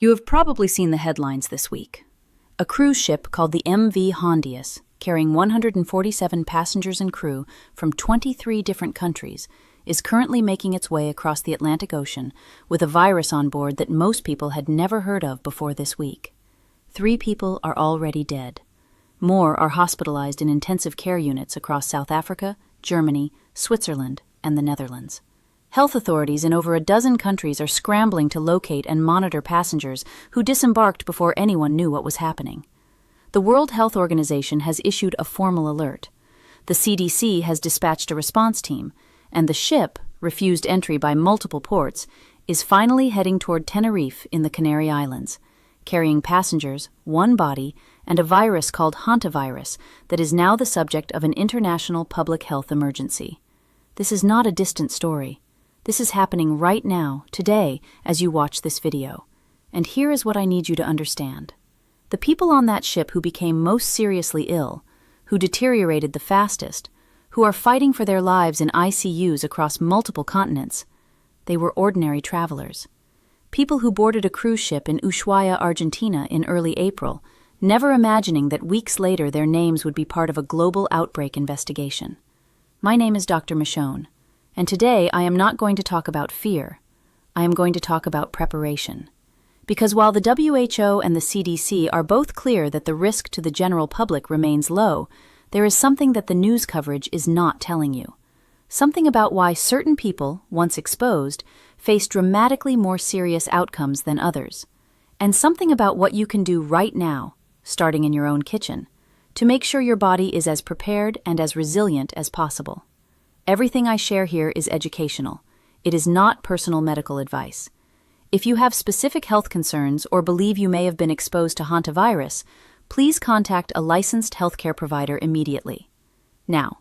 You have probably seen the headlines this week. A cruise ship called the MV Hondius, carrying 147 passengers and crew from 23 different countries, is currently making its way across the Atlantic Ocean with a virus on board that most people had never heard of before this week. 3 people are already dead. More are hospitalized in intensive care units across South Africa, Germany, Switzerland, and the Netherlands. Health authorities in over a dozen countries are scrambling to locate and monitor passengers who disembarked before anyone knew what was happening. The World Health Organization has issued a formal alert. The CDC has dispatched a response team, and the ship, refused entry by multiple ports, is finally heading toward Tenerife in the Canary Islands, carrying passengers, 1 body, and a virus called Hantavirus that is now the subject of an international public health emergency. This is not a distant story. This is happening right now, today, as you watch this video. And here is what I need you to understand. The people on that ship who became most seriously ill, who deteriorated the fastest, who are fighting for their lives in ICUs across multiple continents, they were ordinary travelers. People who boarded a cruise ship in Ushuaia, Argentina in early April, never imagining that weeks later their names would be part of a global outbreak investigation. My name is DR.Michonne. And today I am not going to talk about fear. I am going to talk about preparation. Because while the WHO and the CDC are both clear that the risk to the general public remains low, there is something that the news coverage is not telling you. Something about why certain people, once exposed, face dramatically more serious outcomes than others. And something about what you can do right now, starting in your own kitchen, to make sure your body is as prepared and as resilient as possible. Everything I share here is educational. It is not personal medical advice. If you have specific health concerns or believe you may have been exposed to hantavirus, please contact a licensed healthcare provider immediately. Now,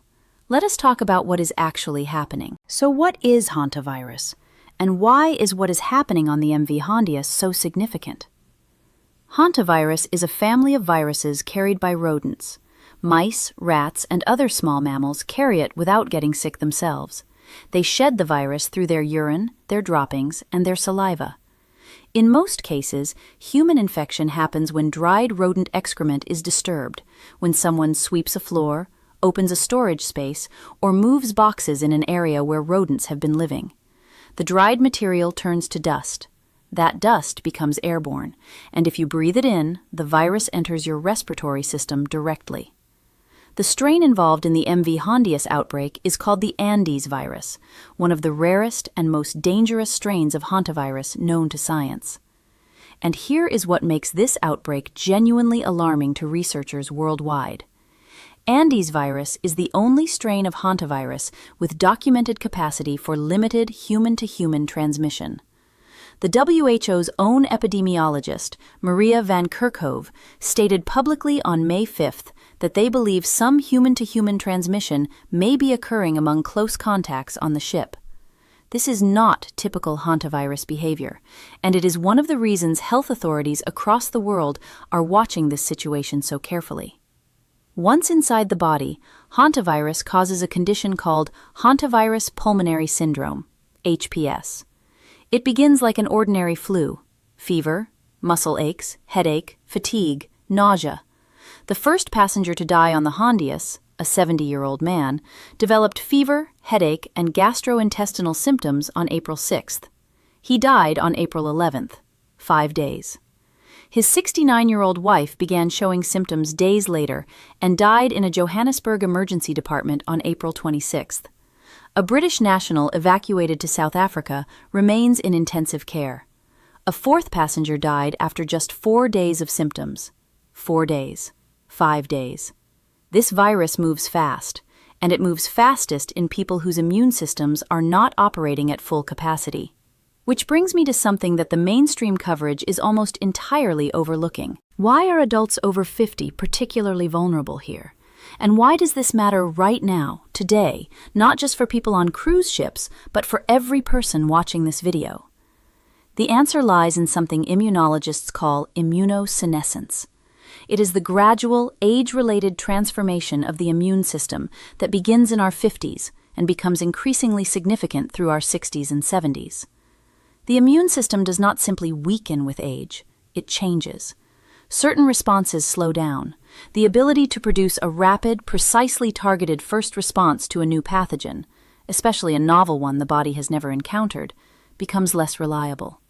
let us talk about what is actually happening. So what is hantavirus? And why is what is happening on the MV Hondius so significant? Hantavirus is a family of viruses carried by rodents. Mice, rats, and other small mammals carry it without getting sick themselves. They shed the virus through their urine, their droppings, and their saliva. In most cases, human infection happens when dried rodent excrement is disturbed, when someone sweeps a floor, opens a storage space, or moves boxes in an area where rodents have been living. The dried material turns to dust. That dust becomes airborne, and if you breathe it in, the virus enters your respiratory system directly. The strain involved in the MV Hondius outbreak is called the Andes virus, one of the rarest and most dangerous strains of hantavirus known to science. And here is what makes this outbreak genuinely alarming to researchers worldwide. Andes virus is the only strain of hantavirus with documented capacity for limited human-to-human transmission. The WHO's own epidemiologist, Maria van Kerkhove, stated publicly on May 5th that they believe some human-to-human transmission may be occurring among close contacts on the ship. This is not typical hantavirus behavior, and it is one of the reasons health authorities across the world are watching this situation so carefully. Once inside the body, hantavirus causes a condition called hantavirus pulmonary syndrome, HPS. It begins like an ordinary flu: fever, muscle aches, headache, fatigue, nausea. The first passenger to die on the Hondius, a 70-year-old man, developed fever, headache, and gastrointestinal symptoms on April 6th. He died on April 11th, 5 days. His 69-year-old wife began showing symptoms days later and died in a Johannesburg emergency department on April 26th. A British national evacuated to South Africa remains in intensive care. A 4th passenger died after just 4 days of symptoms. 4 days. 5 days. This virus moves fast, and it moves fastest in people whose immune systems are not operating at full capacity. Which brings me to something that the mainstream coverage is almost entirely overlooking. Why are adults over 50 particularly vulnerable here? And why does this matter right now, today, not just for people on cruise ships, but for every person watching this video? The answer lies in something immunologists call immunosenescence. It is the gradual, age-related transformation of the immune system that begins in our 50s and becomes increasingly significant through our 60s and 70s. The immune system does not simply weaken with age, it changes. Certain responses slow down. The ability to produce a rapid, precisely targeted first response to a new pathogen, especially a novel one the body has never encountered, becomes less reliable.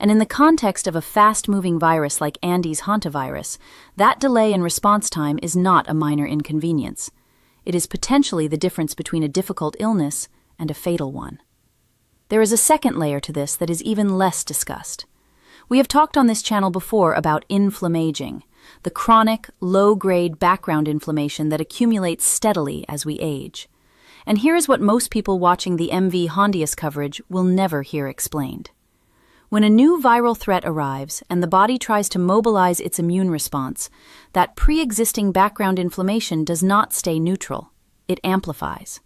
And in the context of a fast-moving virus like Andy's Hantavirus, that delay in response time is not a minor inconvenience. It is potentially the difference between a difficult illness and a fatal one. There is a second layer to this that is even less discussed. We have talked on this channel before about inflammaging, the chronic, low-grade background inflammation that accumulates steadily as we age. And here is what most people watching the MV Hondius coverage will never hear explained. When a new viral threat arrives and the body tries to mobilize its immune response, that pre-existing background inflammation does not stay neutral. It amplifies.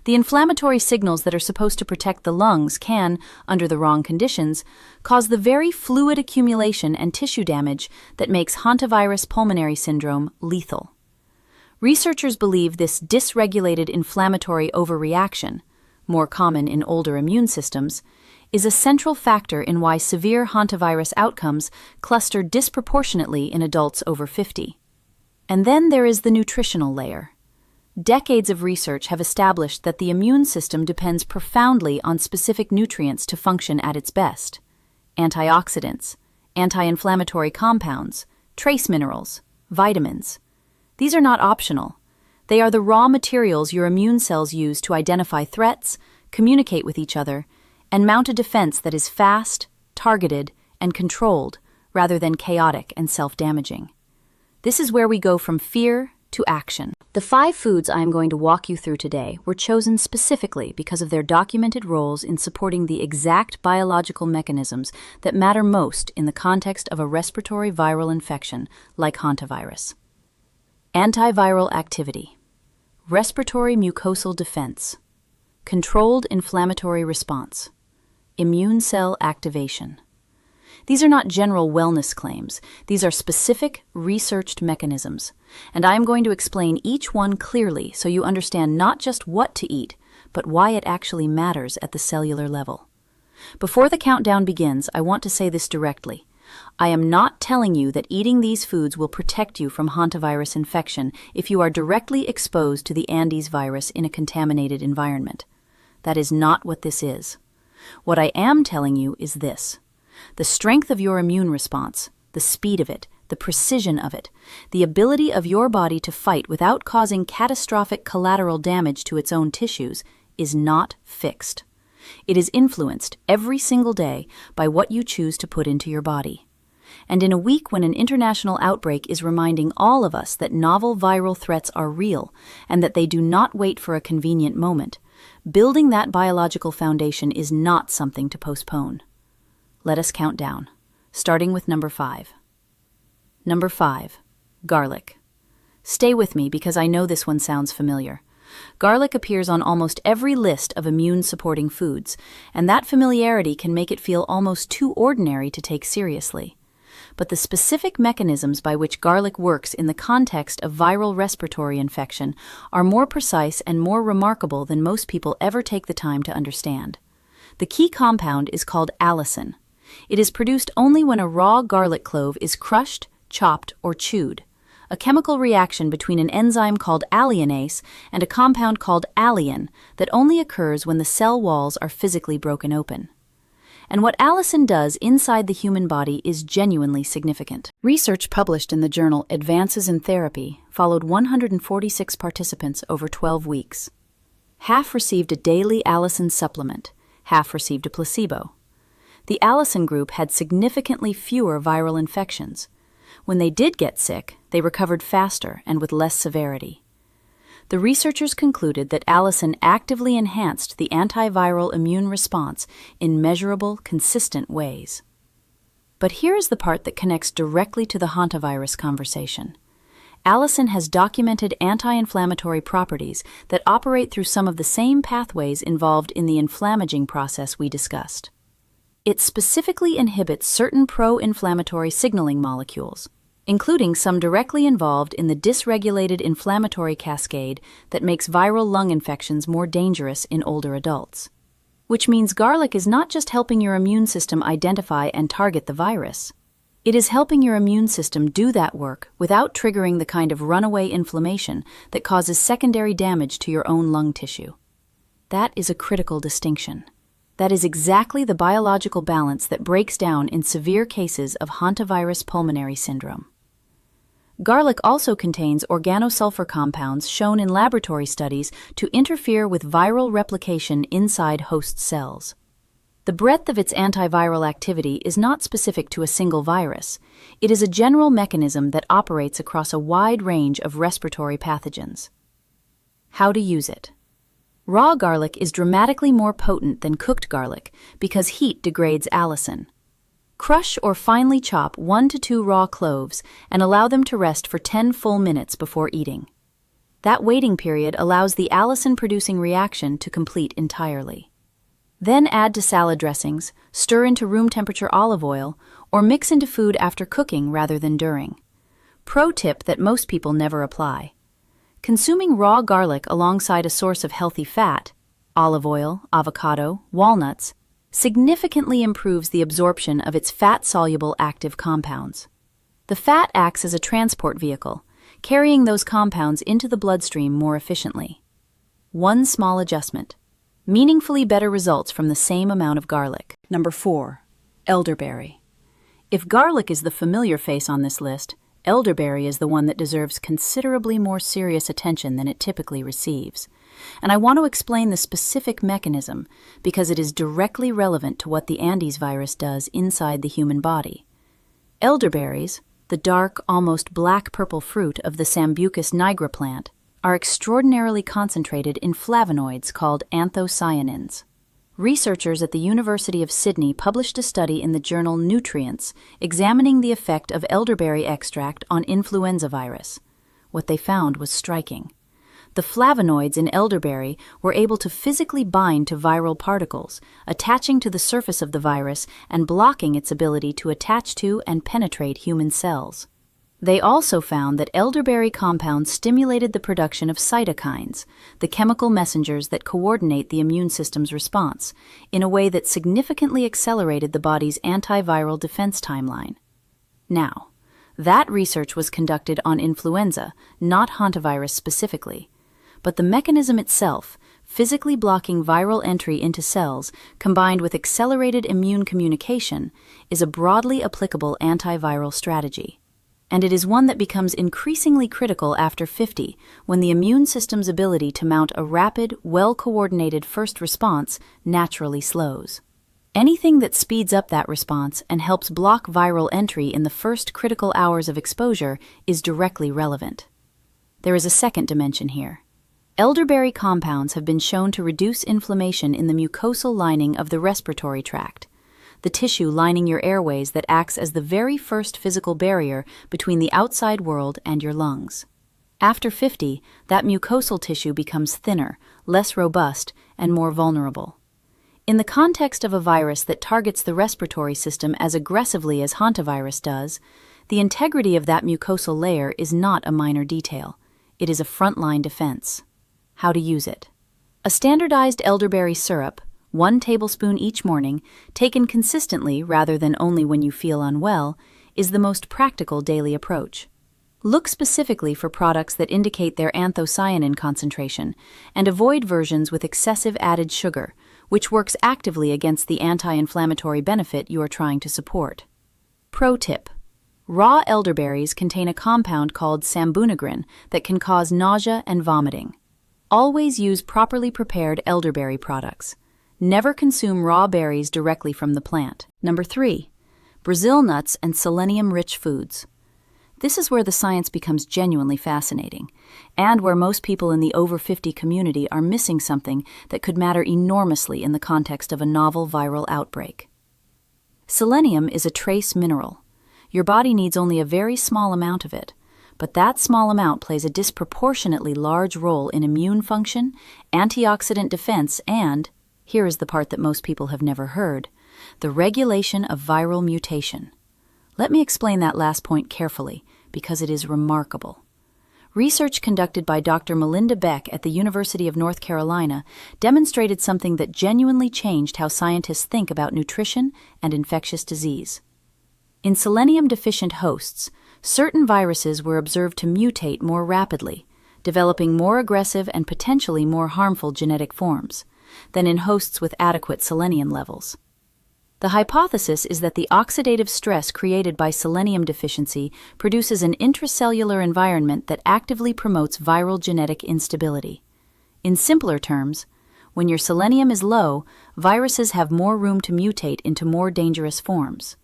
The inflammatory signals that are supposed to protect the lungs can, under the wrong conditions, cause the very fluid accumulation and tissue damage that makes hantavirus pulmonary syndrome lethal. Researchers believe this dysregulated inflammatory overreaction, more common in older immune systems, is a central factor in why severe hantavirus outcomes cluster disproportionately in adults over 50. And then there is the nutritional layer. Decades of research have established that the immune system depends profoundly on specific nutrients to function at its best. Antioxidants, anti-inflammatory compounds, trace minerals, vitamins. These are not optional. They are the raw materials your immune cells use to identify threats, communicate with each other, and mount a defense that is fast, targeted, and controlled, rather than chaotic and self-damaging. This is where we go from fear to action. The 5 foods I am going to walk you through today were chosen specifically because of their documented roles in supporting the exact biological mechanisms that matter most in the context of a respiratory viral infection like hantavirus. Antiviral activity, respiratory mucosal defense, controlled inflammatory response, immune cell activation. These are not general wellness claims. These are specific, researched mechanisms. And I am going to explain each one clearly so you understand not just what to eat, but why it actually matters at the cellular level. Before the countdown begins, I want to say this directly. I am not telling you that eating these foods will protect you from hantavirus infection if you are directly exposed to the Andes virus in a contaminated environment. That is not what this is. What I am telling you is this. The strength of your immune response, the speed of it, the precision of it, the ability of your body to fight without causing catastrophic collateral damage to its own tissues, is not fixed. It is influenced every single day by what you choose to put into your body. And in a week when an international outbreak is reminding all of us that novel viral threats are real and that they do not wait for a convenient moment, building that biological foundation is not something to postpone. Let us count down, starting with number 5. Number 5, garlic. Stay with me because I know this one sounds familiar. Garlic appears on almost every list of immune-supporting foods, and that familiarity can make it feel almost too ordinary to take seriously. But the specific mechanisms by which garlic works in the context of viral respiratory infection are more precise and more remarkable than most people ever take the time to understand. The key compound is called allicin. It is produced only when a raw garlic clove is crushed, chopped, or chewed, a chemical reaction between an enzyme called alliinase and a compound called alliin that only occurs when the cell walls are physically broken open. And what allicin does inside the human body is genuinely significant. Research published in the journal Advances in Therapy followed 146 participants over 12 weeks. Half received a daily allicin supplement, half received a placebo. The allicin group had significantly fewer viral infections. When they did get sick, they recovered faster and with less severity. The researchers concluded that allicin actively enhanced the antiviral immune response in measurable, consistent ways. But here is the part that connects directly to the hantavirus conversation. Allicin has documented anti-inflammatory properties that operate through some of the same pathways involved in the inflammaging process we discussed. It specifically inhibits certain pro-inflammatory signaling molecules, including some directly involved in the dysregulated inflammatory cascade that makes viral lung infections more dangerous in older adults. which means garlic is not just helping your immune system identify and target the virus. It is helping your immune system do that work without triggering the kind of runaway inflammation that causes secondary damage to your own lung tissue. That is a critical distinction. That is exactly the biological balance that breaks down in severe cases of Hantavirus pulmonary syndrome. Garlic also contains organosulfur compounds shown in laboratory studies to interfere with viral replication inside host cells. The breadth of its antiviral activity is not specific to a single virus. It is a general mechanism that operates across a wide range of respiratory pathogens. How to use it? Raw garlic is dramatically more potent than cooked garlic because heat degrades allicin. Crush or finely chop 1 to 2 raw cloves and allow them to rest for 10 full minutes before eating. That waiting period allows the allicin-producing reaction to complete entirely. Then add to salad dressings, stir into room-temperature olive oil, or mix into food after cooking rather than during. Pro tip that most people never apply. Consuming raw garlic alongside a source of healthy fat, olive oil, avocado, walnuts, significantly improves the absorption of its fat-soluble active compounds. The fat acts as a transport vehicle, carrying those compounds into the bloodstream more efficiently. One small adjustment. Meaningfully better results from the same amount of garlic. Number 4. Elderberry. If garlic is the familiar face on this list, elderberry is the one that deserves considerably more serious attention than it typically receives. And I want to explain the specific mechanism because it is directly relevant to what the Andes virus does inside the human body. Elderberries, the dark, almost black-purple fruit of the Sambucus nigra plant, are extraordinarily concentrated in flavonoids called anthocyanins. Researchers at the University of Sydney published a study in the journal Nutrients examining the effect of elderberry extract on influenza virus. What they found was striking. The flavonoids in elderberry were able to physically bind to viral particles, attaching to the surface of the virus and blocking its ability to attach to and penetrate human cells. They also found that elderberry compounds stimulated the production of cytokines, the chemical messengers that coordinate the immune system's response, in a way that significantly accelerated the body's antiviral defense timeline. Now, that research was conducted on influenza, not hantavirus specifically, but the mechanism itself, physically blocking viral entry into cells, combined with accelerated immune communication, is a broadly applicable antiviral strategy. And it is one that becomes increasingly critical after 50, when the immune system's ability to mount a rapid, well-coordinated first response naturally slows. Anything that speeds up that response and helps block viral entry in the first critical hours of exposure is directly relevant. There is a second dimension here. Elderberry compounds have been shown to reduce inflammation in the mucosal lining of the respiratory tract, the tissue lining your airways that acts as the very first physical barrier between the outside world and your lungs. After 50, that mucosal tissue becomes thinner, less robust, and more vulnerable. In the context of a virus that targets the respiratory system as aggressively as hantavirus does, the integrity of that mucosal layer is not a minor detail. It is a frontline defense. How to use it. A standardized elderberry syrup, 1 tablespoon each morning, taken consistently rather than only when you feel unwell, is the most practical daily approach. Look specifically for products that indicate their anthocyanin concentration and avoid versions with excessive added sugar, which works actively against the anti-inflammatory benefit you are trying to support. Pro tip. Raw elderberries contain a compound called sambunagrin that can cause nausea and vomiting. Always use properly prepared elderberry products. Never consume raw berries directly from the plant. Number 3. Brazil nuts and selenium-rich foods. This is where the science becomes genuinely fascinating, and where most people in the over 50 community are missing something that could matter enormously in the context of a novel viral outbreak. Selenium is a trace mineral. Your body needs only a very small amount of it, but that small amount plays a disproportionately large role in immune function, antioxidant defense, and, here is the part that most people have never heard, the regulation of viral mutation. Let me explain that last point carefully, because it is remarkable. Research conducted by Dr. Melinda Beck at the University of North Carolina demonstrated something that genuinely changed how scientists think about nutrition and infectious disease. In selenium-deficient hosts, certain viruses were observed to mutate more rapidly, developing more aggressive and potentially more harmful genetic forms than in hosts with adequate selenium levels. The hypothesis is that the oxidative stress created by selenium deficiency produces an intracellular environment that actively promotes viral genetic instability. In simpler terms, when your selenium is low, viruses have more room to mutate into more dangerous forms.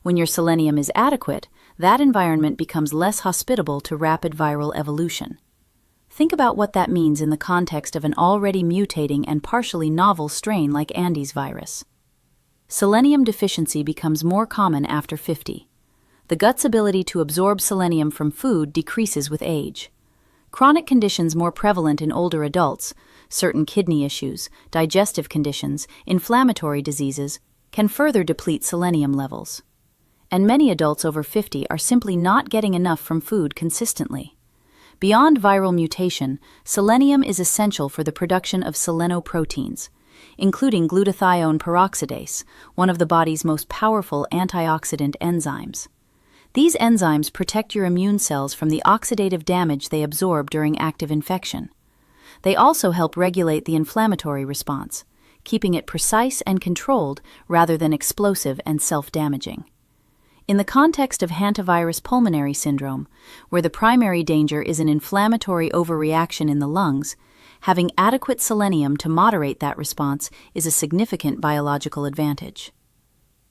When your selenium is adequate, that environment becomes less hospitable to rapid viral evolution. Think about what that means in the context of an already mutating and partially novel strain like Andes virus. Selenium deficiency becomes more common after 50. The gut's ability to absorb selenium from food decreases with age. Chronic conditions more prevalent in older adults, certain kidney issues, digestive conditions, inflammatory diseases, can further deplete selenium levels. And many adults over 50 are simply not getting enough from food consistently. Beyond viral mutation, selenium is essential for the production of selenoproteins, including glutathione peroxidase, one of the body's most powerful antioxidant enzymes. These enzymes protect your immune cells from the oxidative damage they absorb during active infection. They also help regulate the inflammatory response, keeping it precise and controlled rather than explosive and self-damaging. In the context of Hantavirus pulmonary syndrome, where the primary danger is an inflammatory overreaction in the lungs, having adequate selenium to moderate that response is a significant biological advantage.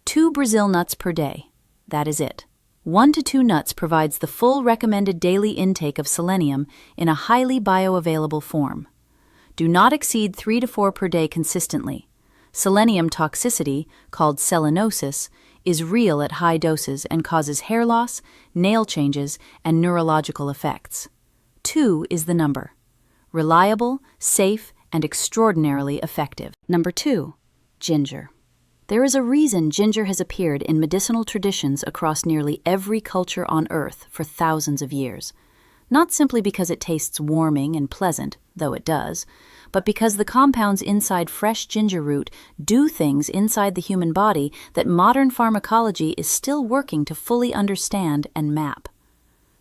2 Brazil nuts per day. That is it. 1 to 2 nuts provides the full recommended daily intake of selenium in a highly bioavailable form. Do not exceed 3 to 4 per day consistently. Selenium toxicity, called selenosis, is real at high doses and causes hair loss, nail changes, and neurological effects. 2 is the number. Reliable, safe, and extraordinarily effective. Number 2. Ginger. There is a reason ginger has appeared in medicinal traditions across nearly every culture on Earth for thousands of years. Not simply because it tastes warming and pleasant, though it does, but because the compounds inside fresh ginger root do things inside the human body that modern pharmacology is still working to fully understand and map.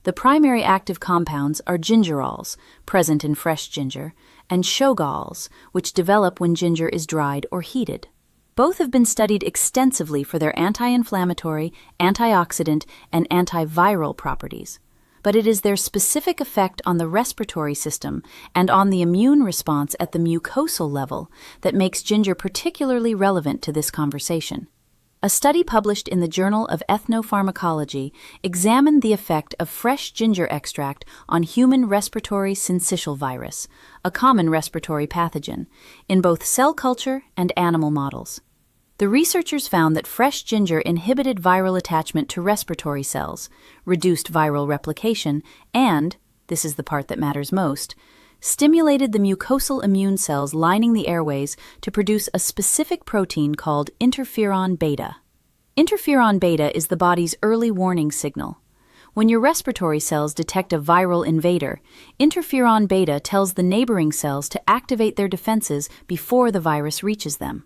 The primary active compounds are gingerols, present in fresh ginger, and shogaols, which develop when ginger is dried or heated. Both have been studied extensively for their anti-inflammatory, antioxidant, and antiviral properties. But it is their specific effect on the respiratory system and on the immune response at the mucosal level that makes ginger particularly relevant to this conversation. A study published in the Journal of Ethnopharmacology examined the effect of fresh ginger extract on human respiratory syncytial virus, a common respiratory pathogen, in both cell culture and animal models. The researchers found that fresh ginger inhibited viral attachment to respiratory cells, reduced viral replication, and, this is the part that matters most, stimulated the mucosal immune cells lining the airways to produce a specific protein called interferon beta. Interferon beta is the body's early warning signal. When your respiratory cells detect a viral invader, interferon beta tells the neighboring cells to activate their defenses before the virus reaches them.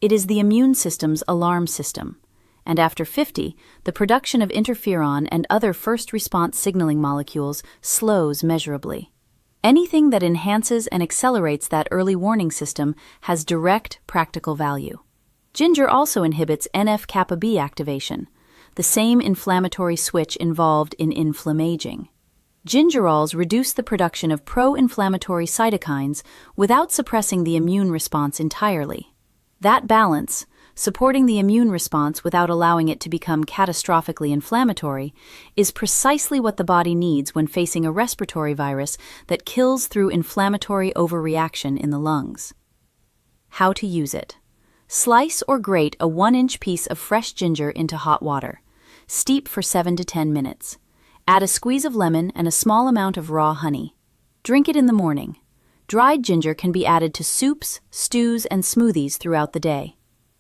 It is the immune system's alarm system, and after 50, the production of interferon and other first response signaling molecules slows measurably. Anything that enhances and accelerates that early warning system has direct practical value. Ginger also inhibits NF-kappa B activation, the same inflammatory switch involved in inflammaging. Gingerols reduce the production of pro-inflammatory cytokines without suppressing the immune response entirely. That balance, supporting the immune response without allowing it to become catastrophically inflammatory, is precisely what the body needs when facing a respiratory virus that kills through inflammatory overreaction in the lungs. How to use it. Slice or grate a 1-inch piece of fresh ginger into hot water. Steep for 7 to 10 minutes. Add a squeeze of lemon and a small amount of raw honey. Drink it in the morning. Dried ginger can be added to soups, stews, and smoothies throughout the day.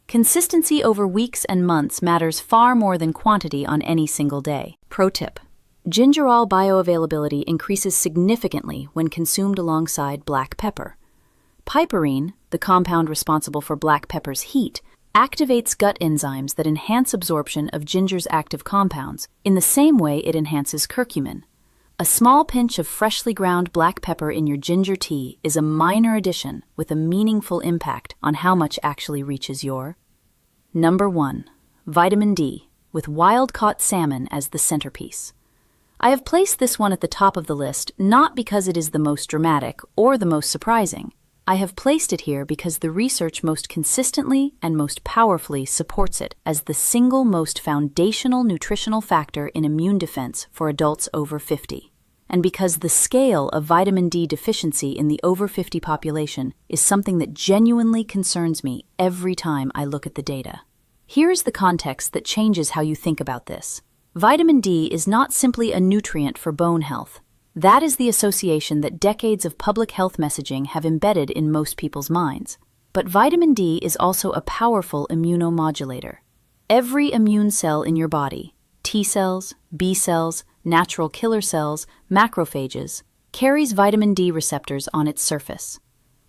Consistency over weeks and months matters far more than quantity on any single day. Pro tip: Gingerol bioavailability increases significantly when consumed alongside black pepper. Piperine, the compound responsible for black pepper's heat, activates gut enzymes that enhance absorption of ginger's active compounds in the same way it enhances curcumin. A small pinch of freshly ground black pepper in your ginger tea is a minor addition with a meaningful impact on how much actually reaches your. Number 1. Vitamin D, with wild-caught salmon as the centerpiece. I have placed this one at the top of the list not because it is the most dramatic or the most surprising. I have placed it here because the research most consistently and most powerfully supports it as the single most foundational nutritional factor in immune defense for adults over 50. And because the scale of vitamin D deficiency in the over 50 population is something that genuinely concerns me every time I look at the data. Here's the context that changes how you think about this. Vitamin D is not simply a nutrient for bone health. That is the association that decades of public health messaging have embedded in most people's minds. But vitamin D is also a powerful immunomodulator. Every immune cell in your body, T cells, B cells, natural killer cells, macrophages, carries vitamin D receptors on its surface.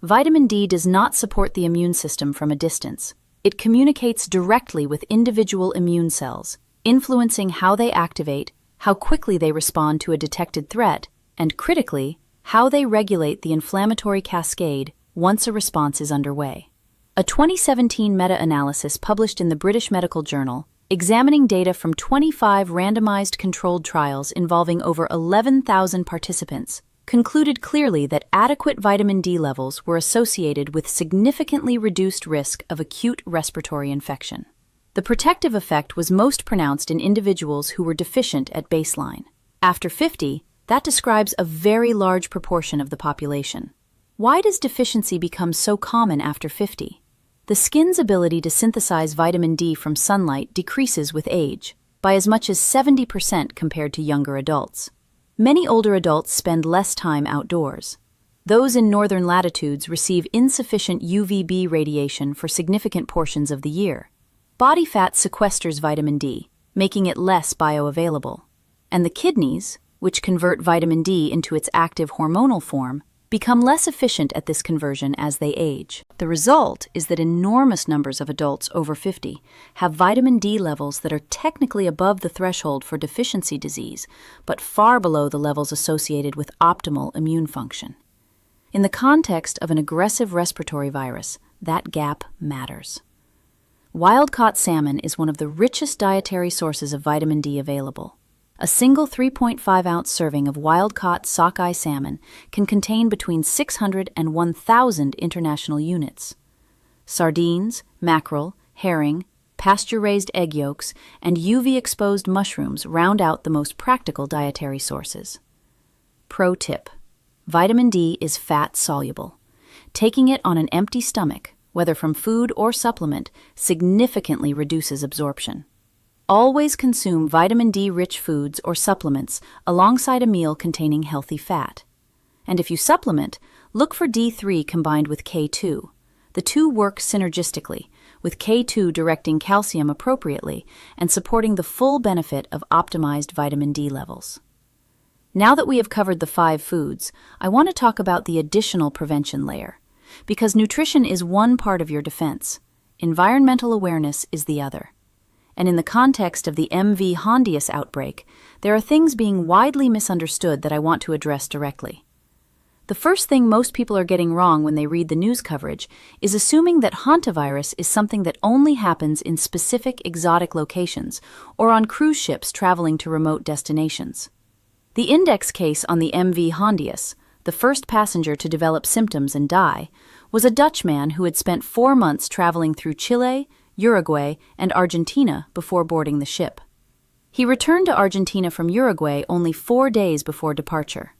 Vitamin D does not support the immune system from a distance. It communicates directly with individual immune cells, influencing how they activate, how quickly they respond to a detected threat, and critically, how they regulate the inflammatory cascade once a response is underway. A 2017 meta-analysis published in the British Medical Journal, examining data from 25 randomized controlled trials involving over 11,000 participants, concluded clearly that adequate vitamin D levels were associated with significantly reduced risk of acute respiratory infection. The protective effect was most pronounced in individuals who were deficient at baseline. After 50, that describes a very large proportion of the population. Why does deficiency become so common after 50? The skin's ability to synthesize vitamin D from sunlight decreases with age, by as much as 70% compared to younger adults. Many older adults spend less time outdoors. Those in northern latitudes receive insufficient UVB radiation for significant portions of the year. Body fat sequesters vitamin D, making it less bioavailable. And the kidneys, which convert vitamin D into its active hormonal form, become less efficient at this conversion as they age. The result is that enormous numbers of adults over 50 have vitamin D levels that are technically above the threshold for deficiency disease, but far below the levels associated with optimal immune function. In the context of an aggressive respiratory virus, that gap matters. Wild-caught salmon is one of the richest dietary sources of vitamin D available. A single 3.5-ounce serving of wild-caught sockeye salmon can contain between 600 and 1,000 international units. Sardines, mackerel, herring, pasture-raised egg yolks, and UV-exposed mushrooms round out the most practical dietary sources. Pro tip: vitamin D is fat-soluble. Taking it on an empty stomach, whether from food or supplement, significantly reduces absorption. Always consume vitamin D-rich foods or supplements alongside a meal containing healthy fat. And if you supplement, look for D3 combined with K2. The two work synergistically, with K2 directing calcium appropriately and supporting the full benefit of optimized vitamin D levels. Now that we have covered the 5 foods, I want to talk about the additional prevention layer. Because nutrition is one part of your defense, environmental awareness is the other. And in the context of the MV Hondius outbreak, there are things being widely misunderstood that I want to address directly. The first thing most people are getting wrong when they read the news coverage is assuming that Hantavirus is something that only happens in specific exotic locations or on cruise ships traveling to remote destinations. The index case on the MV Hondius, the first passenger to develop symptoms and die, was a Dutch man who had spent 4 months traveling through Chile, Uruguay, and Argentina before boarding the ship. He returned to Argentina from Uruguay only 4 days before departure.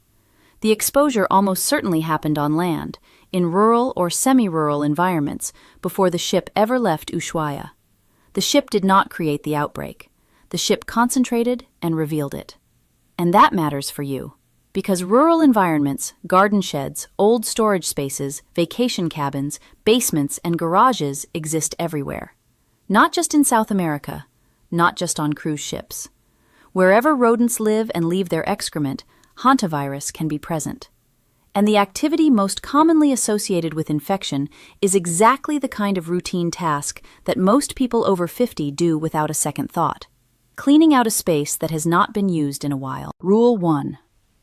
The exposure almost certainly happened on land, in rural or semi-rural environments, before the ship ever left Ushuaia. The ship did not create the outbreak. The ship concentrated and revealed it. And that matters for you. Because rural environments, garden sheds, old storage spaces, vacation cabins, basements, and garages exist everywhere. Not just in South America, not just on cruise ships. Wherever rodents live and leave their excrement, Hantavirus can be present. And the activity most commonly associated with infection is exactly the kind of routine task that most people over 50 do without a second thought. Cleaning out a space that has not been used in a while. Rule 1.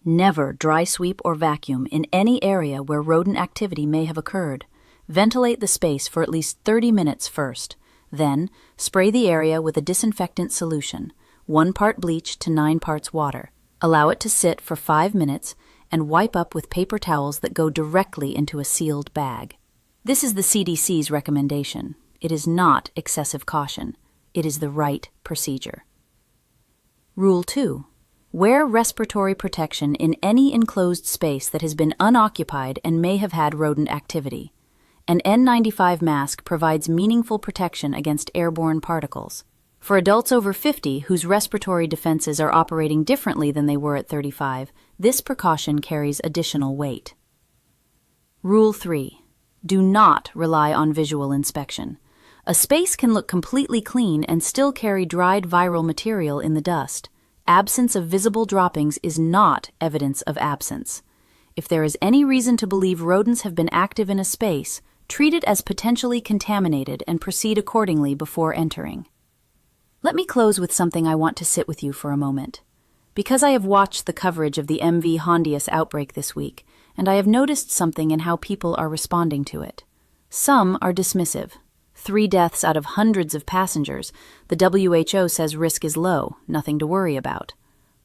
Never dry sweep or vacuum in any area where rodent activity may have occurred. Ventilate the space for at least 30 minutes first. Then, spray the area with a disinfectant solution, 1 part bleach to 9 parts water. Allow it to sit for 5 minutes and wipe up with paper towels that go directly into a sealed bag. This is the CDC's recommendation. It is not excessive caution. It is the right procedure. Rule 2. Wear respiratory protection in any enclosed space that has been unoccupied and may have had rodent activity. An N95 mask provides meaningful protection against airborne particles. For adults over 50 whose respiratory defenses are operating differently than they were at 35, this precaution carries additional weight. Rule 3. Do not rely on visual inspection. A space can look completely clean and still carry dried viral material in the dust. Absence of visible droppings is not evidence of absence. If there is any reason to believe rodents have been active in a space, treat it as potentially contaminated and proceed accordingly before entering. Let me close with something I want to sit with you for a moment. Because I have watched the coverage of the MV Hondius outbreak this week, and I have noticed something in how people are responding to it. Some are dismissive. 3 deaths out of hundreds of passengers, the WHO says risk is low, nothing to worry about.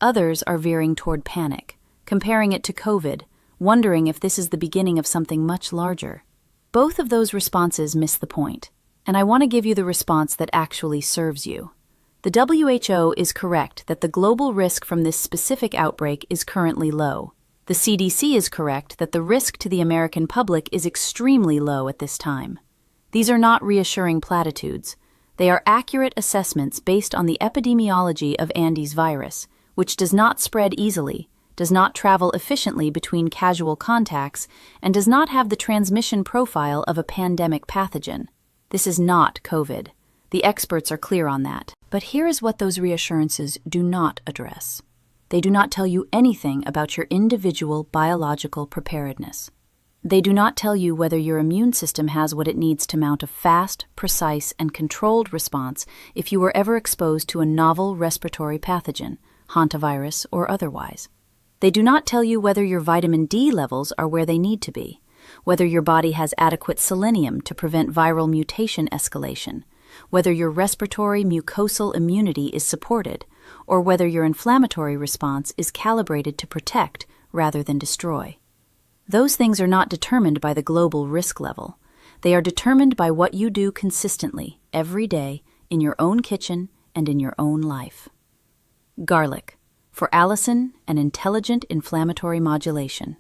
Others are veering toward panic, comparing it to COVID, wondering if this is the beginning of something much larger. Both of those responses miss the point, and I want to give you the response that actually serves you. The WHO is correct that the global risk from this specific outbreak is currently low. The CDC is correct that the risk to the American public is extremely low at this time. These are not reassuring platitudes. They are accurate assessments based on the epidemiology of Andes virus, which does not spread easily, does not travel efficiently between casual contacts, and does not have the transmission profile of a pandemic pathogen. This is not COVID. The experts are clear on that. But here is what those reassurances do not address. They do not tell you anything about your individual biological preparedness. They do not tell you whether your immune system has what it needs to mount a fast, precise, and controlled response if you were ever exposed to a novel respiratory pathogen, Hantavirus or otherwise. They do not tell you whether your vitamin D levels are where they need to be, whether your body has adequate selenium to prevent viral mutation escalation, whether your respiratory mucosal immunity is supported, or whether your inflammatory response is calibrated to protect rather than destroy. Those things are not determined by the global risk level. They are determined by what you do consistently, every day, in your own kitchen and in your own life. Garlic, for allicin and intelligent inflammatory modulation.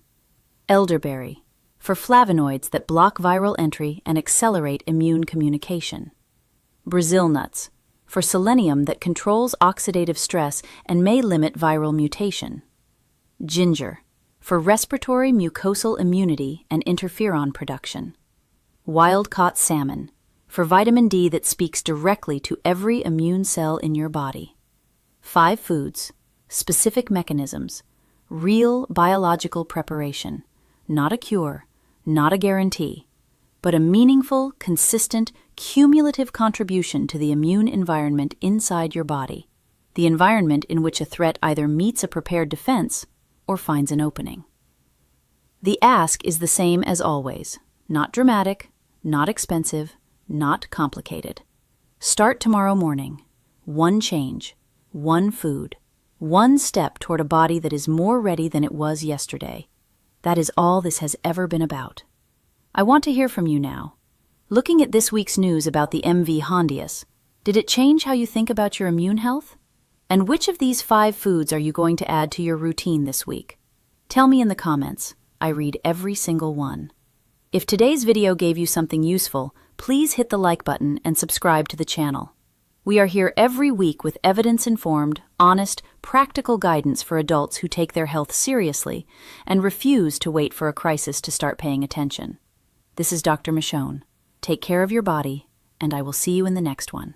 Elderberry, for flavonoids that block viral entry and accelerate immune communication. Brazil nuts, for selenium that controls oxidative stress and may limit viral mutation. Ginger, for respiratory mucosal immunity and interferon production. Wild-caught salmon, for vitamin D that speaks directly to every immune cell in your body. 5 foods, specific mechanisms, real biological preparation, not a cure, not a guarantee, but a meaningful, consistent, cumulative contribution to the immune environment inside your body, the environment in which a threat either meets a prepared defense or finds an opening. The ask is the same as always, not dramatic, not expensive, not complicated. Start tomorrow morning. 1 change, 1 food, 1 step toward a body that is more ready than it was yesterday. That is all this has ever been about. I want to hear from you now. Looking at this week's news about the MV Hondius, did it change how you think about your immune health? And which of these 5 foods are you going to add to your routine this week? Tell me in the comments. I read every single one. If today's video gave you something useful, please hit the like button and subscribe to the channel. We are here every week with evidence-informed, honest, practical guidance for adults who take their health seriously and refuse to wait for a crisis to start paying attention. This is Dr. Michonne. Take care of your body, and I will see you in the next one.